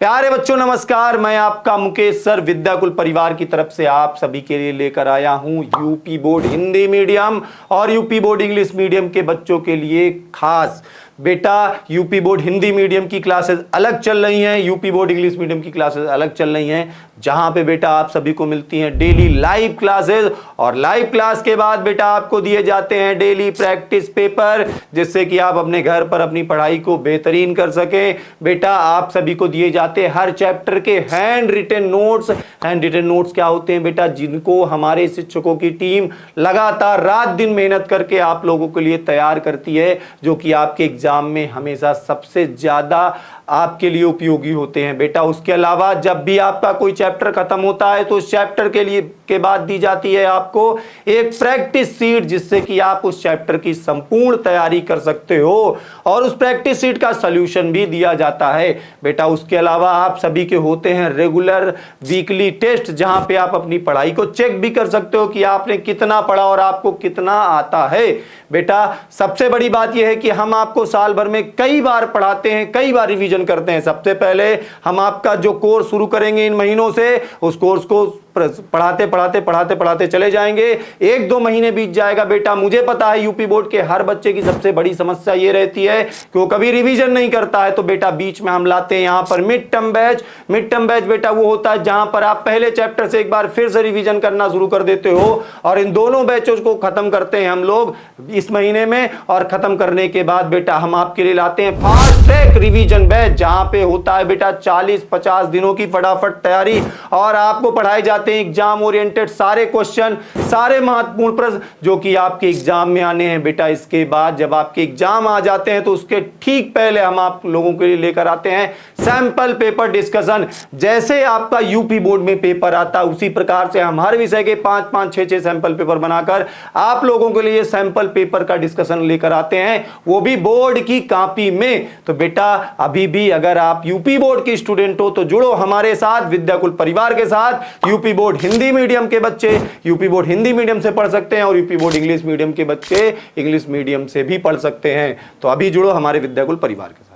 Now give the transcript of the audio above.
प्यारे बच्चों नमस्कार, मैं आपका मुकेश सर विद्याकुल परिवार की तरफ से आप सभी के लिए लेकर आया हूं यूपी बोर्ड हिंदी मीडियम और यूपी बोर्ड इंग्लिश मीडियम के बच्चों के लिए खास। बेटा यूपी बोर्ड हिंदी मीडियम की क्लासेस अलग चल रही हैं, यूपी बोर्ड इंग्लिश मीडियम की क्लासेस अलग चल रही हैं, जहां पे बेटा आप सभी को मिलती हैं डेली लाइव क्लासेस और लाइव क्लास के बाद बेटा आपको दिए जाते हैं डेली प्रैक्टिस पेपर, जिससे कि आप अपने घर पर अपनी पढ़ाई को बेहतरीन कर सकें। बेटा आप सभी को दिए जाते हैं हर चैप्टर के handwritten notes. Handwritten notes क्या होते हैं बेटा? जिनको हमारे शिक्षकों की टीम लगातार रात दिन मेहनत करके आप लोगों के लिए तैयार करती है, जो कि आपके एग्जाम में हमेशा सबसे ज्यादा आपके लिए उपयोगी होते हैं। बेटा उसके अलावा जब भी आपका कोई चैप्टर खत्म होता है तो उस चैप्टर के लिए के बाद दी जाती है आपको एक प्रैक्टिस सीट, जिससे कि आप उस चैप्टर की संपूर्ण तैयारी कर सकते हो और उस प्रैक्टिस सीट का सॉल्यूशन भी दिया जाता है। बेटा उसके अलावा आप सभी के होते हैं रेगुलर वीकली टेस्ट, जहां पे आप अपनी पढ़ाई को चेक भी कर सकते हो कि आपने कितना पढ़ा और आपको कितना आता है। बेटा सबसे बड़ी बात यह है कि हम आपको साल भर में कई बार पढ़ाते हैं, कई बार रिवीजन करते हैं। सबसे पहले हम आपका जो कोर्स शुरू करेंगे इन महीनों से, उस कोर्स को पढ़ाते चले जाएंगे। 1-2 महीने बीत जाएगा। बेटा मुझे पता है यूपी बोर्ड के हर बच्चे की सबसे बड़ी समस्या ये रहती है कि वो कभी रिवीजन नहीं करता है, तो बेटा बीच में हम लाते हैं यहां पर mid term batch. Mid term batch बेटा वो होता है जहां पर आप पहले चैप्टर से एक बार फिर से रिवीजन करना शुरू कर देते हो, और इन दोनों बैचों को खत्म करते हैं हम लोग इस महीने में। और खत्म करने के बाद बेटा हम आपके लिए लाते हैं फास्ट ट्रैक रिवीजन बैच, जहां पे होता है बेटा 40-50 दिनों की फटाफट तैयारी, और आपको पढ़ाए जाते एग्जाम ओरिएंटेड सारे क्वेश्चन, सारे महत्वपूर्ण प्रश्न जो कि आपके एग्जाम में आने हैं। बेटा इसके बाद जब आपके एग्जाम आ जाते हैं तो उसके ठीक पहले हम आप लोगों के लिए लेकर आते हैं सैंपल पेपर डिस्कशन। जैसे आपका यूपी बोर्ड में पेपर आता है उसी प्रकार से हम हर विषय के 5-5, 6-6 सैंपल पेपर बनाकर आप लोगों के लिए सैंपल पेपर का डिस्कशन लेकर आते हैं, वो भी बोर्ड की कॉपी में। तो बेटा अभी भी अगर आप यूपी बोर्ड के स्टूडेंट हो तो जुड़ो हमारे साथ विद्याकुल परिवार के साथ। यूपी बोर्ड हिंदी मीडियम के बच्चे यूपी बोर्ड हिंदी मीडियम से पढ़ सकते हैं और यूपी बोर्ड इंग्लिश मीडियम के बच्चे इंग्लिश मीडियम से भी पढ़ सकते हैं। तो अभी जुड़ो हमारे विद्याकुल परिवार के साथ।